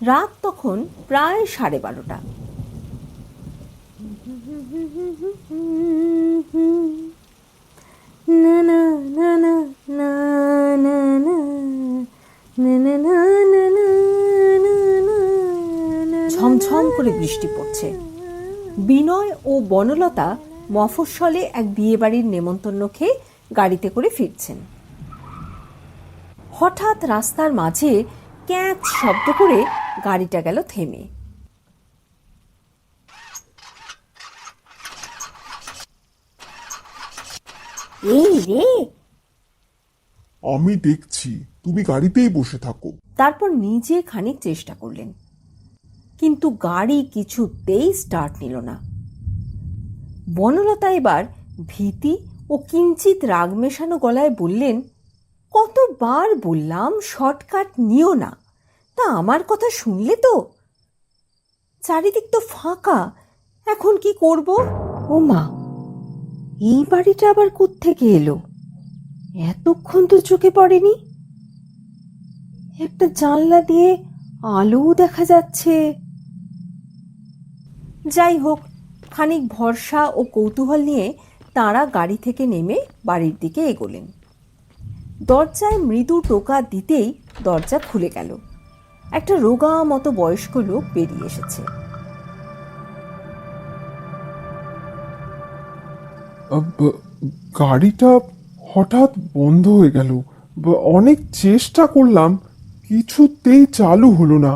রাত তখন প্রায় 12:30। ঝমঝম করে বৃষ্টি পড়ছে। বিনয় ও বনলতা মফস্বলে এক বিয়েবাড়ির নেমন্তন্ন খেয়ে গাড়িতে করে ফিরছেন। হঠাৎ রাস্তার মাঝে ক্যাঁচ শব্দ করে গাড়িটা গেল থেমে। এই রে, আমি দেখছি, তুমি গাড়িতেই বসে থাকো। তারপর নিজে খানিক চেষ্টা করলেন, কিন্তু গাড়ি কিছুতেই স্টার্ট নিল না। বনলতা এবার ভীতি ও কিঞ্চিত রাগ মেশানো গলায় বললেন, কতবার বললাম শর্টকাট নিও না, তা আমার কথা শুনলে তো? চারিদিক তো ফাঁকা, এখন কি করব? ও মা, এই বাড়িটা আবার কোত্থেকে এলো? এতক্ষণ তো চোখে পড়েনি। একটা জানলা দিয়ে আলোও দেখা যাচ্ছে। যাই হোক, খানিক ভরসা ও কৌতূহল নিয়ে তাঁরা গাড়ি থেকে নেমে বাড়ির দিকে এগোলেন। দরজায় মৃদু টোকা দিতেই দরজা খুলে গেল। একটা রোগা মতো বয়স্ক লোক বেরিয়ে এসেছে। গাড়িটা হঠাৎ বন্ধ হয়ে গেল। অনেক চেষ্টা করলাম, কিছুতেই চালু হলো না।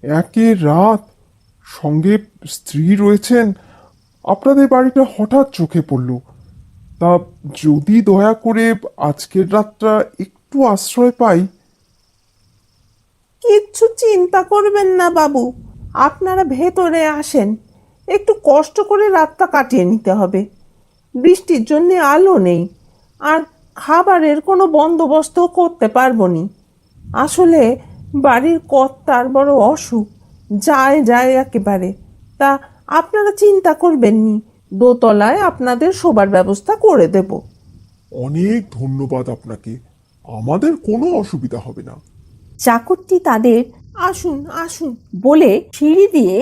একে রাত, সঙ্গে স্ত্রী রয়েছেন, আপনাদের বাড়িটা হঠাৎ চোখে পড়ল। তা যদি দয়া করে আজকের রাতটা একটু আশ্রয় পাই। কিচ্ছু চিন্তা করবেন না বাবু, আপনারা ভেতরে আসেন। একটু কষ্ট করে রাতটা কাটিয়ে নিতে হবে। বৃষ্টির জন্য আলো নেই, আর খাবারের কোনো বন্দোবস্ত করতে পারবো নি। আসলে বাড়ির কর্তার বড় অসুখ, যায় যায় একেবারে। তা আপনারা চিন্তা করবেন নি, দোতলায় আপনাদের শোবার ব্যবস্থা করে দেব। অনেক ধন্যবাদ আপনাকে, আমাদের কোনো অসুবিধা হবে না। চাকরটি তাদের আসুন আসুন বলে সিঁড়ি দিয়ে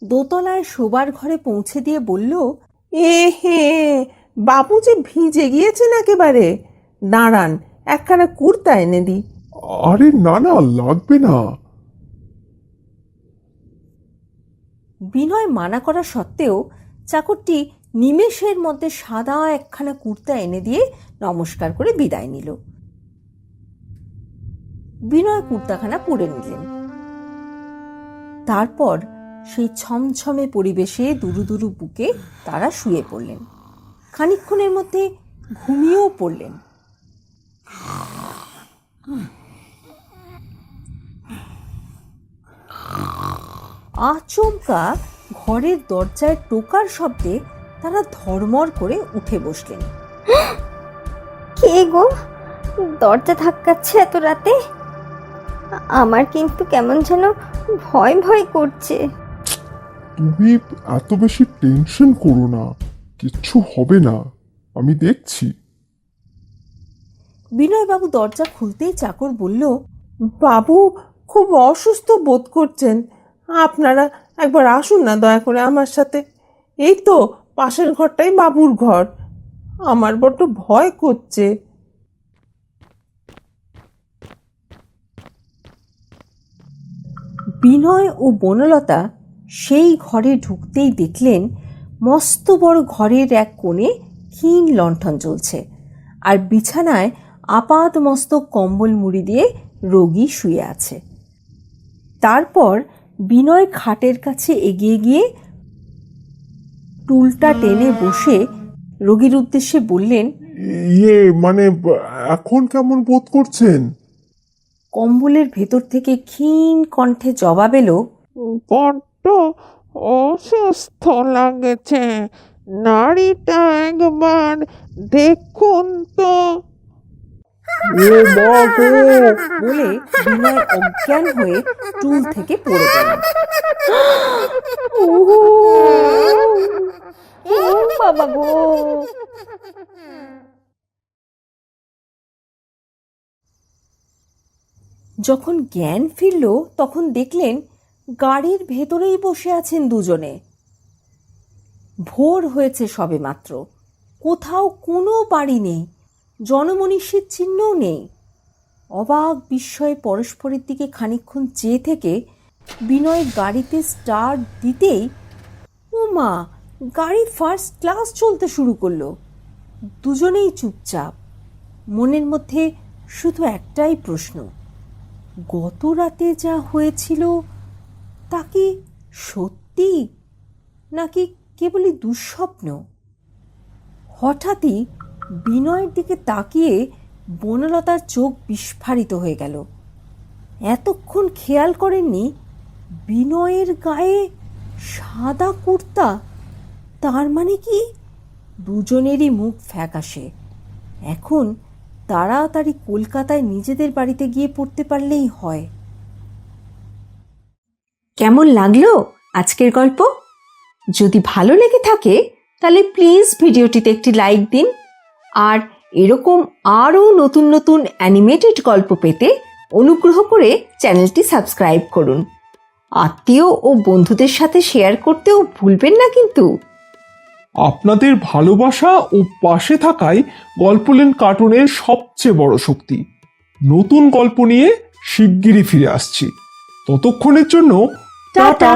দোতলায় শোবার ঘরে পৌঁছে দিয়ে বলল, এ হে, বাবু যে ভিজে গিয়েছেন একেবারে। দাঁড়ান, একখানা কুর্তা এনে দিই। আরে না না, লাগবে না। বিনয় মানা করা সত্ত্বেও চাকরটি নিমেষের মধ্যে সাদা একখানা কুর্তা এনে দিয়ে নমস্কার করে বিদায় নিল। বিনয় কুর্তাখানা পরে নিলেন। তারপর সেই ছমছমে পরিবেশে দুরু দুরু বুকে তারা শুয়ে পড়লেন। খানিকক্ষণের মধ্যে ঘুমিয়েও পড়লেন। আচমকা ঘরের দরজায় টোকার শব্দে তারা ধর্মর করে উঠে বসলেন। কে গো, দরজা ধাক্কাচ্ছে এত রাতে? আমার কিন্তু কেমন যেন ভয় ভয় করছে। তুমি এত বেশি টেনশন করো না, কিচ্ছু হবে না, আমি দেখছি। বিনয়বাবু দরজা খুলতেই চাকর বলল, বাবু খুব অসুস্থ বোধ করছেন, আপনারা একবার আসুন না দয়া করে আমার সাথে। এই তো পাশের ঘরটাই বাবুর ঘর। আমার বড্ড ভয় করছে। বিনয় ও বনলতা সেই ঘরে ঢুকতেই দেখলেন মস্ত বড় ঘরের এক কোণে ক্ষীণ লণ্ঠন জ্বলছে, আর বিছানায় আপাদ মস্তক কম্বল মুড়ি দিয়ে রোগী শুয়ে আছে। তারপর বিনয় খাটের কাছে এগিয়ে গিয়ে টুলটা টেনে বসে রোগীর উদ্দেশ্যে বললেন, মানে এখন কেমন বোধ করছেন? কম্বলের ভেতর থেকে ক্ষীণ কণ্ঠে জবাব এলো, বড্ড অসুস্থ লাগছে, নাড়িটা একবার দেখুন তো। বলে বিনয় অজ্ঞান হয়ে টুল থেকে পড়ে গেলেন। ও বাবা গো! যখন জ্ঞান ফিরল তখন দেখলেন গাড়ির ভেতরেই বসে আছেন দুজনে। ভোর হয়েছে সবেমাত্র, কোথাও কোনো বাড়ি নেই, জনমনীষীর চিহ্নও নেই। অবাক বিস্ময়ে পরস্পরের দিকে খানিকক্ষণ চেয়ে থেকে বিনয় গাড়িতে স্টার্ট দিতেই ও মা, গাড়ি ফার্স্ট ক্লাস চলতে শুরু করলো। দুজনেই চুপচাপ, মনের মধ্যে শুধু একটাই প্রশ্ন, গত রাতে যা হয়েছিল তা কি সত্যি নাকি কেবলই দুঃস্বপ্ন? হঠাৎই বিনয়ের দিকে তাকিয়ে বনলতার চোখ বিস্ফারিত হয়ে গেল। এতক্ষণ খেয়াল করেননি বিনয়ের গায়ে সাদা কুর্তা। তার মানে কি? দুজনেরই মুখ ফ্যাকাশে। এখন তাড়াতাড়ি কলকাতায় নিজেদের বাড়িতে গিয়ে পড়তে পারলেই হয়। কেমন লাগলো আজকের গল্প? যদি ভালো লেগে থাকে তাহলে প্লিজ ভিডিওটিতে একটি লাইক দিন, আর এরকম আরও নতুন নতুন অ্যানিমেটেড গল্প পেতে অনুগ্রহ করে চ্যানেলটি সাবস্ক্রাইব করুন। আত্মীয় ও বন্ধুদের সাথে শেয়ার করতেও ভুলবেন না কিন্তু। আপনাদের ভালোবাসা ও পাশে থাকাই গল্পলেন কার্টুনের সবচেয়ে বড় শক্তি। নতুন গল্প নিয়ে শিগগিরই ফিরে আসছি। ততক্ষণের জন্য টাটা।